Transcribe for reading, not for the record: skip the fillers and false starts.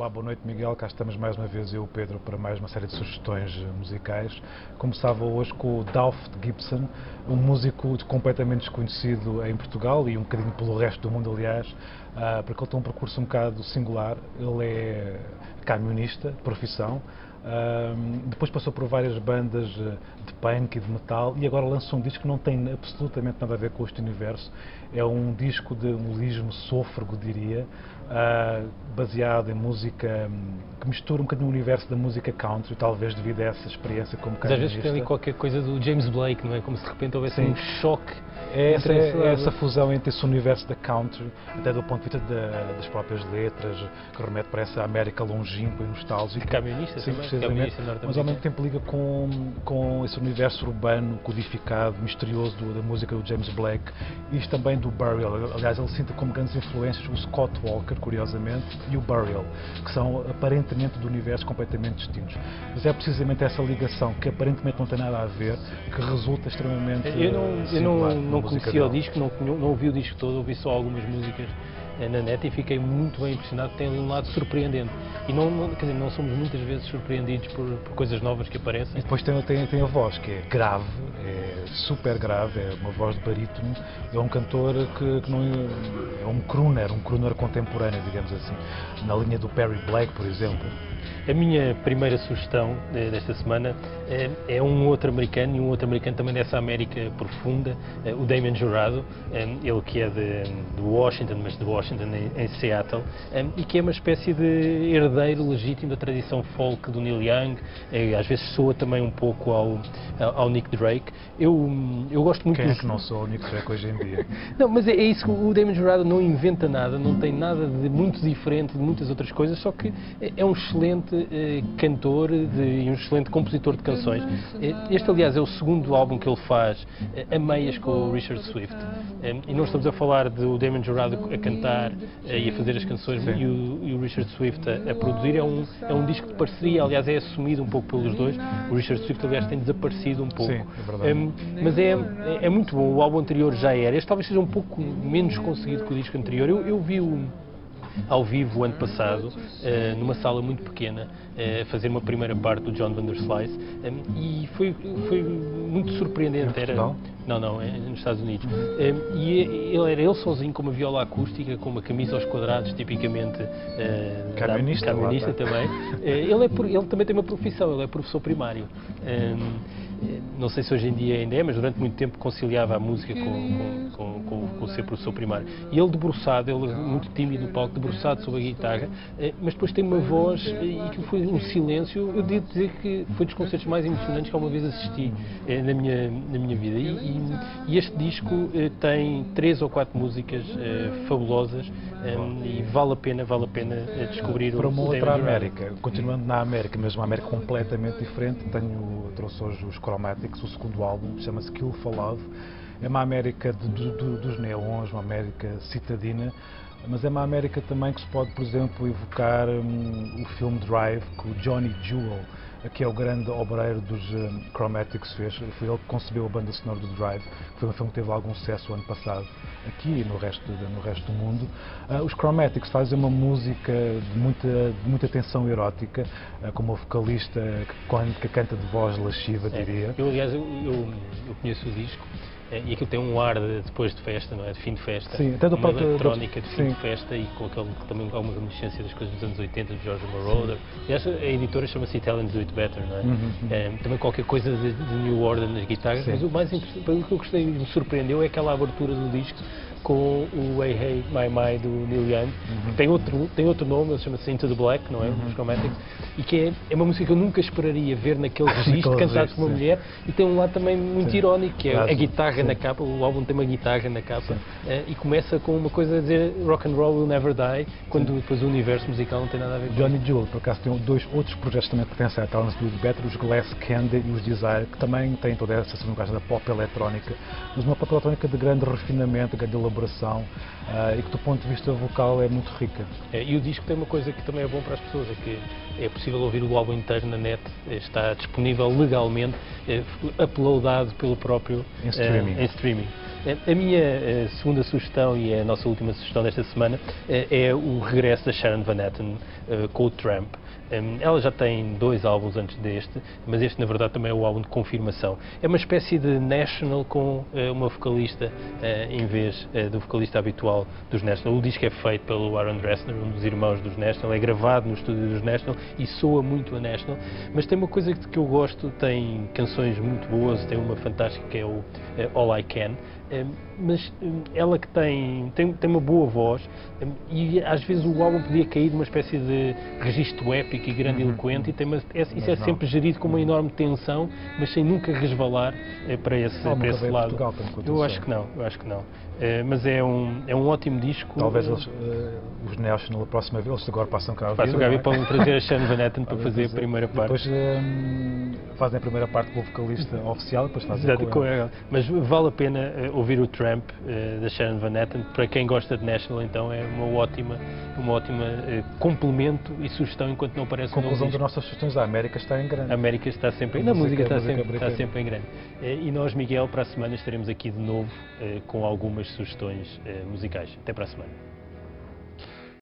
Olá, boa noite, Miguel. Cá estamos mais uma vez eu e o Pedro para mais uma série de sugestões musicais. Começava hoje com o Dolph Gibson, um músico completamente desconhecido em Portugal e um bocadinho pelo resto do mundo, aliás, porque ele tem um percurso um bocado singular. Ele é camionista de profissão. Depois passou por várias bandas de punk e de metal e agora lança um disco que não tem absolutamente nada a ver com este universo. É um disco de homolismo sôfrego, diria, baseado em música que mistura um bocadinho o universo da música country, talvez devido a essa experiência como camionista. Mas às vezes tem ali qualquer coisa do James Blake, não é? Como se de repente houvesse um choque. É essa fusão entre esse universo da country, até do ponto de vista das próprias letras, que remete para essa América longínqua e nostálgica. Camionista também, mas ao mesmo tempo liga com esse universo urbano, codificado, misterioso da música do James Blake e também do Burial. Aliás, ele sinta como grandes influências o Scott Walker, curiosamente, e o Burial, que são aparentemente de universos completamente distintos. Mas é precisamente essa ligação, que aparentemente não tem nada a ver, que resulta extremamente Eu não conhecia o disco, não ouvi o disco todo, ouvi só algumas músicas na net e fiquei muito bem impressionado. Tem um lado surpreendente e quer dizer, não somos muitas vezes surpreendidos por coisas novas que aparecem. E depois tem a voz, que é grave, é super grave, é uma voz de barítono. É um cantor que não é um crooner contemporâneo, digamos assim, na linha do Perry Black, por exemplo. A minha primeira sugestão desta semana é um outro americano, e um outro americano também dessa América profunda, o Damon Jurado, ele que é de Washington, mas de Washington em Seattle, e que é uma espécie de herdeiro legítimo da tradição folk do Neil Young, às vezes soa também um pouco ao Nick Drake. Eu gosto muito. Quem é que não soa o Nick Drake hoje em dia? Não, mas é isso, o Damon Jurado não inventa nada, não tem nada de muito diferente de muitas outras coisas, só que é um excelente cantor e um excelente compositor de canções. Este, aliás, é o segundo álbum que ele faz a meias com o Richard Swift. E não estamos a falar do Damon Jurado a cantar e a fazer as canções e o Richard Swift a produzir. É um disco de parceria, aliás, é assumido um pouco pelos dois. O Richard Swift, aliás, tem desaparecido um pouco. Sim, é verdade. Mas é muito bom. O álbum anterior já era. Este talvez seja um pouco menos conseguido que o disco anterior. Eu vi-o ao vivo o ano passado, numa sala muito pequena, a fazer uma primeira parte do John Vanderslice, e foi muito surpreendente. Não, é nos Estados Unidos. E era ele sozinho com uma viola acústica, com uma camisa aos quadrados, tipicamente camionista também. Ele também tem uma profissão, ele é professor primário. Não sei se hoje em dia ainda é, mas durante muito tempo conciliava a música com o ser professor primário. E ele debruçado, ele é muito tímido no palco, debruçado sobre a guitarra, mas depois tem uma voz e que foi um silêncio. Eu devo dizer que foi dos concertos mais emocionantes que alguma vez assisti na minha vida. E este disco tem 3 ou 4 músicas fabulosas e vale a pena descobrir para uma outra Damon América. Continuando na América, mas uma América completamente diferente, trouxe hoje os Chromatics, o segundo álbum, chama-se Kill for Love. É uma América dos neons, uma América citadina, mas é uma América também que se pode, por exemplo, evocar o filme Drive, que o Johnny Jewel, que é o grande obreiro dos Chromatics, fez. Foi ele que concebeu a banda sonora do Drive, que foi um filme que teve algum sucesso o ano passado, aqui e no resto do mundo. Os Chromatics fazem uma música de muita tensão erótica, com uma vocalista que canta de voz lasciva, diria. Aliás, eu conheço o disco. E aquilo tem um ar depois de festa, não é? De fim de festa. Sim, até do uma eletrónica de fim de festa e com aquele que também há uma reminiscência das coisas dos anos 80, de George Moroder. E a editora chama-se Italians Do It Better, não é? Também qualquer coisa de New Order nas guitarras, mas o mais interessante, o que eu gostei e me surpreendeu é aquela abertura do disco com o Hey Hey My My do Neil Young, que tem outro nome, ele chama-se Into the Black, não é? Os Chromatics, e que é uma música que eu nunca esperaria ver naquele registro, cantado por uma mulher, e tem um lado também muito irónico, que é a guitarra na capa. O álbum tem uma guitarra na capa, e começa com uma coisa a dizer Rock and Roll Will Never Die, quando depois o universo musical não tem nada a ver com Johnny Jewel, por acaso, tem 2 outros projetos também que pertencem à Talents Do It Better, os Glass Candy e os Desire, que também têm toda essa linguagem da pop eletrónica, mas uma pop eletrónica de grande refinamento, de grande elaboração, e que do ponto de vista vocal é muito rica. E o disco tem uma coisa que também é bom para as pessoas, é que é possível ouvir o álbum inteiro na net, está disponível legalmente, uploadado pelo próprio em streaming. A minha segunda sugestão e a nossa última sugestão desta semana é o regresso da Sharon Van Etten com o Tramp. Ela já tem 2 álbuns antes deste, mas este na verdade também é o álbum de confirmação. É uma espécie de National com uma vocalista em vez do vocalista habitual dos National. O disco é feito pelo Aaron Dessner, um dos irmãos dos National, é gravado no estúdio dos National e soa muito a National, mas tem uma coisa que eu gosto, tem canções muito boas, tem uma fantástica que é o All I Can, mas ela que tem uma boa voz e às vezes o álbum podia cair numa espécie de registro épico e grandiloquente e isso é sempre gerido com uma enorme tensão, mas sem nunca resvalar para esse lado. Portugal, eu acho que não. Mas é um ótimo disco. Talvez os National, a próxima vez, eles agora passam cá a vida. Passam cá a vida, podem trazer a Sharon Van Etten para fazer a primeira parte. Depois fazem a primeira parte com o vocalista oficial, depois fazem com ela. Mas vale a pena ouvir o Tramp da Sharon Van Etten. Para quem gosta de National, então é uma ótima complemento e sugestão enquanto não aparece. A conclusão das nossas sugestões, a América está em grande. A América está sempre em grande. A música está sempre em grande. E nós, Miguel, para a semana estaremos aqui de novo com algumas sugestões musicais. Até para a semana.